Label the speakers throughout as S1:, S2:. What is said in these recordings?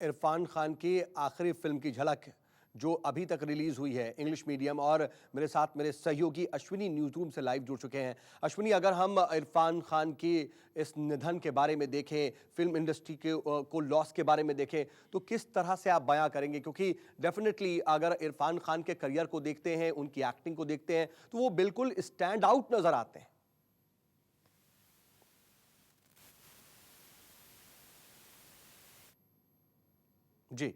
S1: इरफान खान की आखिरी फिल्म की झलक जो अभी तक रिलीज हुई है इंग्लिश मीडियम। और मेरे साथ मेरे सहयोगी अश्विनी न्यूज रूम से लाइव जुड़ चुके हैं। अश्विनी, अगर हम इरफान खान की इस निधन के बारे में देखें, फिल्म इंडस्ट्री के को लॉस के बारे में देखें, तो किस तरह से आप बयां करेंगे? क्योंकि डेफिनेटली अगर इरफान खान के करियर को देखते हैं, उनकी एक्टिंग को देखते हैं, तो वो बिल्कुल स्टैंड आउट नजर आते हैं। जी।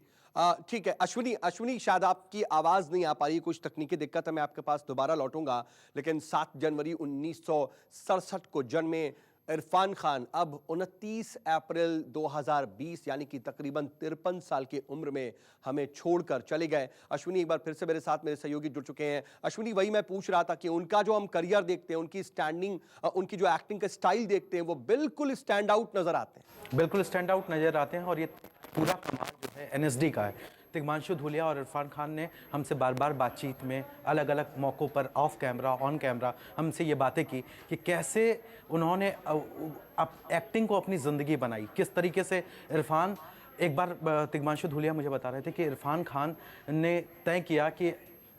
S1: ठीक है अश्विनी, शायद आपकी आवाज नहीं आ पा रही, कुछ तकनीकी दिक्कत है, मैं आपके पास दोबारा लौटूंगा। लेकिन 7 जनवरी 1967 को जन्मे इरफान खान अब 29 अप्रैल 2020 यानी कि तकरीबन 53 साल की उम्र में हमें छोड़कर चले गए। अश्विनी, एक बार फिर से मेरे साथ मेरे सहयोगी जुड़ चुके हैं। अश्विनी, वही मैं पूछ रहा था कि उनका जो हम करियर देखते हैं, उनकी स्टैंडिंग, उनकी जो एक्टिंग का स्टाइल देखते हैं, वो बिल्कुल स्टैंड आउट नजर आते हैं।
S2: बिल्कुल स्टैंड आउट नज़र आते हैं। और ये पूरा कमाल जो है एनएसडी का है। तिग्मांशु धूलिया और इरफान खान ने हमसे बार बार बातचीत में अलग अलग मौक़ों पर ऑफ कैमरा ऑन कैमरा हमसे ये बातें की कि कैसे उन्होंने एक्टिंग को अपनी ज़िंदगी बनाई, किस तरीके से इरफान। एक बार तिग्मांशु धूलिया मुझे बता रहे थे कि इरफान खान ने तय किया कि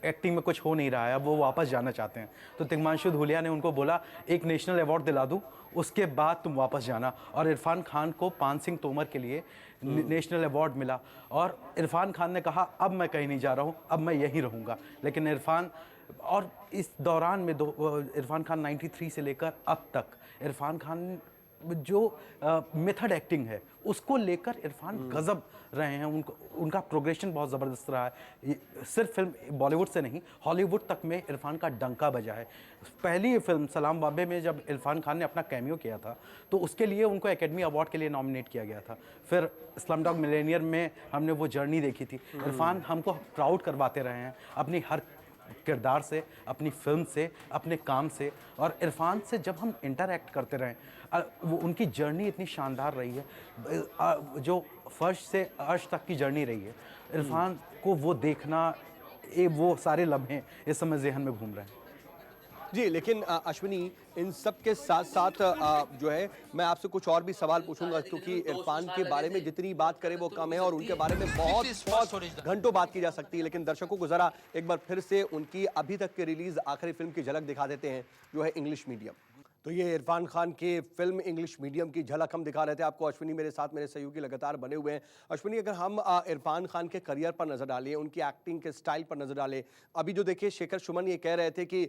S2: एक्टिंग में कुछ हो नहीं रहा है, अब वो वापस जाना चाहते हैं। तो तिग्मांशु धूलिया ने उनको बोला, एक नेशनल अवार्ड दिला दूं, उसके बाद तुम वापस जाना। और इरफान खान को पान सिंह तोमर के लिए नेशनल अवार्ड मिला। और इरफान खान ने कहा, अब मैं कहीं नहीं जा रहा हूं, अब मैं यहीं रहूंगा। लेकिन इरफान, और इस दौरान में इरफान खान 93 से लेकर अब तक इरफान खान जो मेथड एक्टिंग है उसको लेकर इरफान गजब रहे हैं। उनका प्रोग्रेशन बहुत ज़बरदस्त रहा है। सिर्फ फिल्म बॉलीवुड से नहीं, हॉलीवुड तक में इरफान का डंका बजा है। पहली फिल्म सलाम बाबे में जब इरफान खान ने अपना कैमियो किया था तो उसके लिए उनको एकेडमी अवार्ड के लिए नॉमिनेट किया गया था। फिर स्लमडॉग मिलेनियर में हमने वो जर्नी देखी थी। इरफान हमको प्राउड करवाते रहे हैं अपनी हर किरदार से, अपनी फिल्म से, अपने काम से। और इरफान से जब हम इंटरैक्ट करते रहें, वो उनकी जर्नी इतनी शानदार रही है, जो फर्श से अर्श तक की जर्नी रही है। इरफान को वो देखना, वो सारे लम्हे इस समय ज़हन में घूम रहे हैं।
S1: जी, लेकिन अश्विनी, इन सब के साथ साथ जो है मैं आपसे कुछ और भी सवाल पूछूंगा, क्योंकि इरफान के बारे में जितनी बात करें वो कम है और उनके बारे में बहुत घंटों बात की जा सकती है। लेकिन दर्शकों को जरा एक बार फिर से उनकी अभी तक की रिलीज आखिरी फिल्म की झलक दिखा देते हैं, जो है इंग्लिश मीडियम। तो ये इरफान खान की फिल्म इंग्लिश मीडियम की झलक हम दिखा रहे थे आपको। अश्विनी मेरे साथ, मेरे सहयोगी लगातार बने हुए हैं। अश्विनी, अगर हम इरफान खान के करियर पर नजर डालें, उनकी एक्टिंग के स्टाइल पर नजर डालें, अभी जो देखिए शेखर सुमन ये कह रहे थे कि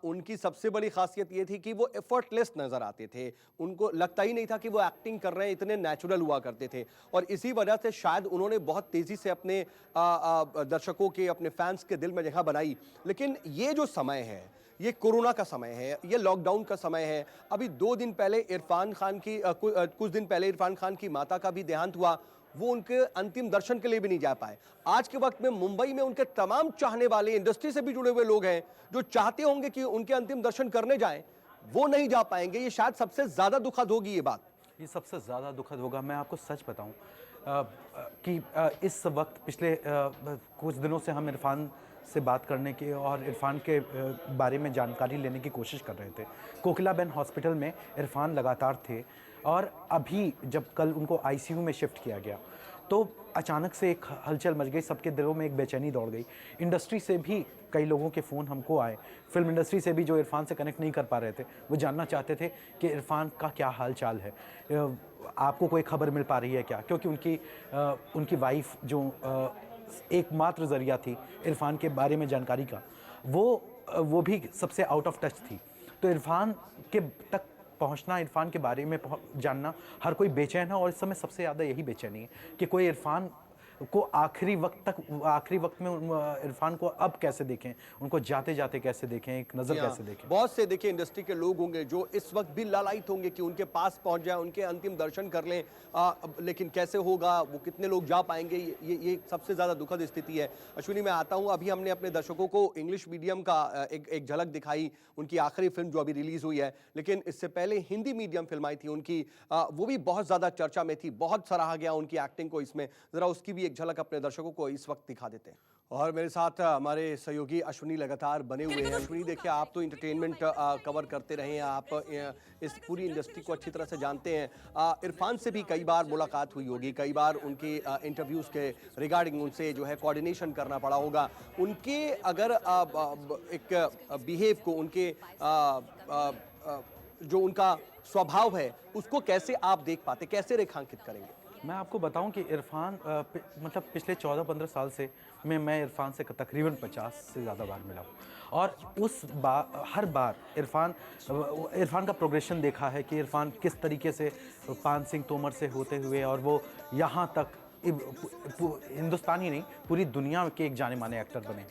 S1: उनकी सबसे बड़ी खासियत ये थी कि वो एफर्टलेस नजर आते थे, उनको लगता ही नहीं था कि वो एक्टिंग कर रहे हैं, इतने नेचुरल हुआ करते थे। और इसी वजह से शायद उन्होंने बहुत तेजी से अपने दर्शकों के, अपने फैंस के दिल में जगह बनाई। लेकिन ये जो समय है, ये कोरोना का समय है, ये लॉकडाउन का समय है। अभी 2 दिन पहले इरफान खान की कुछ दिन पहले इरफान खान की माता का भी देहांत हुआ। वो उनके अंतिम दर्शन के लिए भी नहीं जा पाए। आज के वक्त में मुंबई में उनके तमाम चाहने वाले, इंडस्ट्री से भी जुड़े हुए लोग हैं जो चाहते होंगे कि उनके अंतिम दर्शन करने जाएं, वो नहीं जा पाएंगे। ये शायद सबसे ज्यादा दुखद होगी ये बात।
S2: ये सबसे ज़्यादा दुखद होगा। मैं आपको सच बताऊं कि इस वक्त पिछले कुछ दिनों से हम इरफान से बात करने की और इरफान के बारे में जानकारी लेने की कोशिश कर रहे थे। कोकिलाबेन हॉस्पिटल में इरफान लगातार थे। और अभी जब कल उनको आईसीयू में शिफ्ट किया गया तो अचानक से एक हलचल मच गई, सबके दिलों में एक बेचैनी दौड़ गई। इंडस्ट्री से भी कई लोगों के फ़ोन हमको आए, फिल्म इंडस्ट्री से भी, जो इरफान से कनेक्ट नहीं कर पा रहे थे। वो जानना चाहते थे कि इरफान का क्या हाल चाल है, आपको कोई खबर मिल पा रही है क्या, क्योंकि उनकी वाइफ जो एकमात्र ज़रिया थी इरफान के बारे में जानकारी का, वो भी सबसे आउट ऑफ टच थी। तो इरफान के तक पहुंचना, इरफान के बारे में जानना, हर कोई बेचैन है। और इस समय सबसे ज़्यादा यही बेचैनी है कि कोई इरफान को आखिरी वक्त में इरफान को अब कैसे देखें, उनको जाते जाते कैसे देखें, एक नज़र कैसे देखें।
S1: बहुत से देखिए इंडस्ट्री के लोग होंगे जो इस वक्त भी लालायित होंगे कि उनके पास पहुंच जाए, उनके अंतिम दर्शन कर लें। लेकिन कैसे होगा, वो कितने लोग जा पाएंगे, ये सबसे ज़्यादा दुखद स्थिति है। अश्विनी, मैं आता हूँ, अभी हमने अपने दर्शकों को इंग्लिश मीडियम का एक झलक दिखाई, उनकी आखिरी फिल्म जो अभी रिलीज हुई है। लेकिन इससे पहले हिंदी मीडियम फिल्म आई थी उनकी, वो भी बहुत ज़्यादा चर्चा में थी, बहुत सराहा गया उनकी एक्टिंग को इसमें। ज़रा उसकी भी एक झलक अपने दर्शकों को इस वक्त दिखा देते हैं। और मेरे साथ हमारे सहयोगी अश्विनी लगातार बने हुए हैं। अश्विनी, देखिए, आप तो इंटरटेनमेंट कवर करते रहे हैं, आप इस पूरी इंडस्ट्री को अच्छी तरह से जानते हैं। इरफान से भी कई बार मुलाकात हुई होगी, कई बार उनके इंटरव्यूज के रिगार्डिंग उनसे जो है कोऑर्डिनेशन करना पड़ा होगा। उनके अगर एक बिहेव को, उनके जो उनका स्वभाव है, उसको कैसे आप देख पाते, कैसे रेखांकित करेंगे?
S2: मैं आपको बताऊं कि इरफान मतलब पिछले 14-15 साल से मैं इरफान से तकरीबन 50 से ज़्यादा बार मिला हूँ, और हर बार इरफान का प्रोग्रेशन देखा है कि इरफान किस तरीके से पान सिंह तोमर से होते हुए और वो यहाँ तक हिंदुस्तान ही नहीं पूरी दुनिया के एक जाने माने एक्टर बने।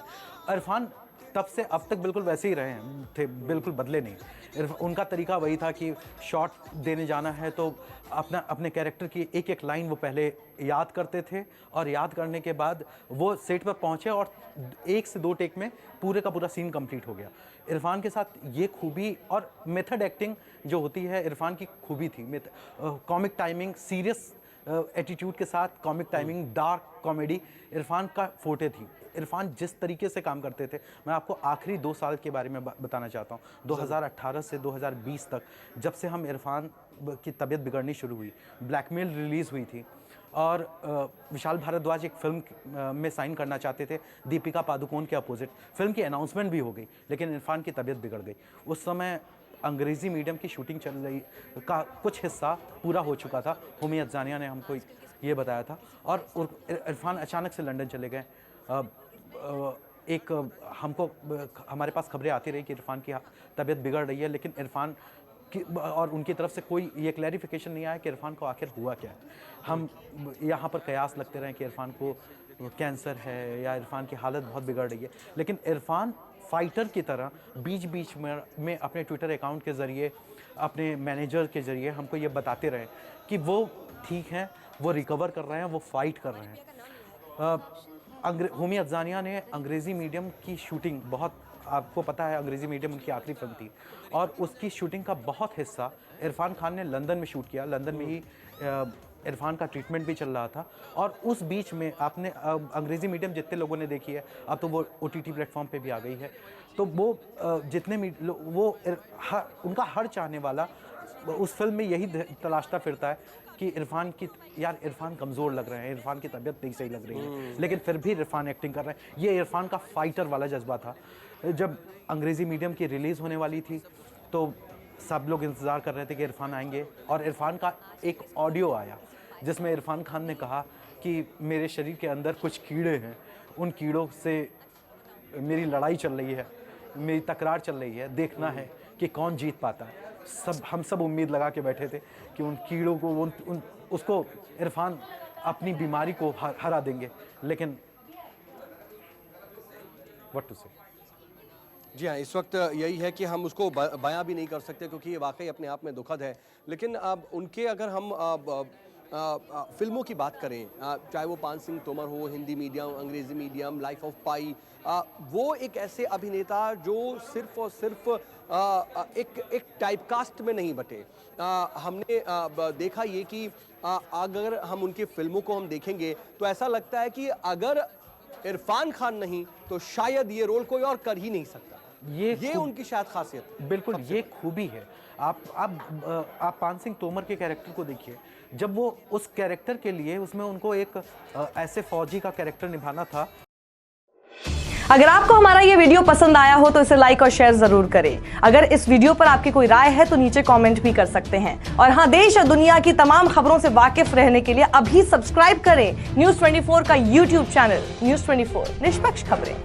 S2: इरफान तब से अब तक बिल्कुल वैसे ही रहे हैं, थे, बिल्कुल बदले नहीं। उनका तरीका वही था कि शॉट देने जाना है तो अपने कैरेक्टर की एक एक लाइन वो पहले याद करते थे, और याद करने के बाद वो सेट पर पहुंचे और 1 से 2 टेक में पूरे का पूरा सीन कंप्लीट हो गया। इरफान के साथ ये खूबी और मेथड एक्टिंग जो होती है इरफान की खूबी थी। कॉमिक टाइमिंग, सीरियस एटीट्यूड के साथ comic timing, dark comedy Irfan का फोटे थी। इरफान जिस तरीके से काम करते थे, मैं आपको आखिरी 2 साल के बारे में बताना चाहता हूँ। 2018 से 2020 तक, जब से हम इरफान की तबीयत बिगड़नी शुरू हुई, ब्लैकमेल रिलीज़ हुई थी और विशाल भारद्वाज एक फिल्म में साइन करना चाहते थे दीपिका पादुकोण के अपोजिट। फिल्म की अनाउंसमेंट भी हो गई, लेकिन इरफान की तबीयत बिगड़ गई। उस समय अंग्रेज़ी मीडियम की शूटिंग चल रही का कुछ हिस्सा पूरा हो चुका था, हुमी अफजानिया ने हमको ये बताया था, और इरफान अचानक से लंदन चले गए। हमारे पास खबरें आती रही कि इरफान की तबीयत बिगड़ रही है, लेकिन इरफान की और उनकी तरफ से कोई ये क्लैरिफिकेशन नहीं आया कि इरफान को आखिर हुआ क्या है। हम यहाँ पर कयास लगते रहे कि इरफान को कैंसर है या इरफान की हालत बहुत बिगड़ रही है, लेकिन इरफान फाइटर की तरह बीच बीच में अपने ट्विटर अकाउंट के ज़रिए, अपने मैनेजर के ज़रिए हमको ये बताते रहे कि वो ठीक हैं, वो रिकवर कर रहे हैं, वो फाइट कर रहे हैं। हुमी अफजानिया ने अंग्रेज़ी मीडियम की शूटिंग, बहुत आपको पता है अंग्रेज़ी मीडियम उनकी आखिरी फिल्म थी, और उसकी शूटिंग का बहुत हिस्सा इरफान खान ने लंदन में शूट किया। लंदन में ही इरफान का ट्रीटमेंट भी चल रहा था, और उस बीच में आपने अंग्रेज़ी मीडियम जितने लोगों ने देखी है, अब तो वो OTT प्लेटफॉर्म पे भी आ गई है, तो वो उनका हर चाहने वाला उस फिल्म में यही तलाशता फिरता है कि इरफान कमज़ोर लग रहे हैं, इरफान की तबीयत नहीं सही लग रही है, लेकिन फिर भी इरफान एक्टिंग कर रहे हैं। ये इरफान का फाइटर वाला जज्बा था। जब अंग्रेज़ी मीडियम की रिलीज़ होने वाली थी तो सब लोग इंतज़ार कर रहे थे कि इरफान आएंगे, और इरफान का एक ऑडियो आया जिसमें इरफान खान ने कहा कि मेरे शरीर के अंदर कुछ कीड़े हैं, उन कीड़ों से मेरी लड़ाई चल रही है, मेरी तकरार चल रही है, देखना है कि कौन जीत पाता है। हम सब उम्मीद लगा के बैठे थे कि उन कीड़ों को उसको इरफान अपनी बीमारी को हरा देंगे, लेकिन व्हाट टू से।
S1: जी हाँ, इस वक्त यही है कि हम उसको बयां भी नहीं कर सकते, क्योंकि ये वाकई अपने आप में दुखद है। लेकिन अब उनके अगर हम फिल्मों की बात करें, चाहे वो पान सिंह तोमर हो, हिंदी मीडियम, अंग्रेज़ी मीडियम, लाइफ ऑफ पाई, वो एक ऐसे अभिनेता जो सिर्फ और सिर्फ एक टाइपकास्ट में नहीं बटे। हमने देखा ये कि अगर हम उनकी फिल्मों को हम देखेंगे तो ऐसा लगता है कि अगर इरफान खान नहीं तो शायद ये रोल कोई और कर ही नहीं सकता। ये उनकी शायद खासियत है।
S2: बिल्कुल, ये खूबी है। आप पान सिंह तोमर के कैरेक्टर को देखिए, जब वो उस कैरेक्टर के लिए उसमें उनको एक ऐसे फौजी का कैरेक्टर निभाना था।
S3: अगर आपको हमारा ये वीडियो पसंद आया हो तो इसे लाइक और शेयर जरूर करें। अगर इस वीडियो पर आपकी कोई राय है तो नीचे कमेंट भी कर सकते हैं। और हाँ, देश और दुनिया की तमाम खबरों से वाकिफ रहने के लिए अभी सब्सक्राइब करें न्यूज़ 24 का YouTube चैनल। न्यूज़ 24, निष्पक्ष खबरें।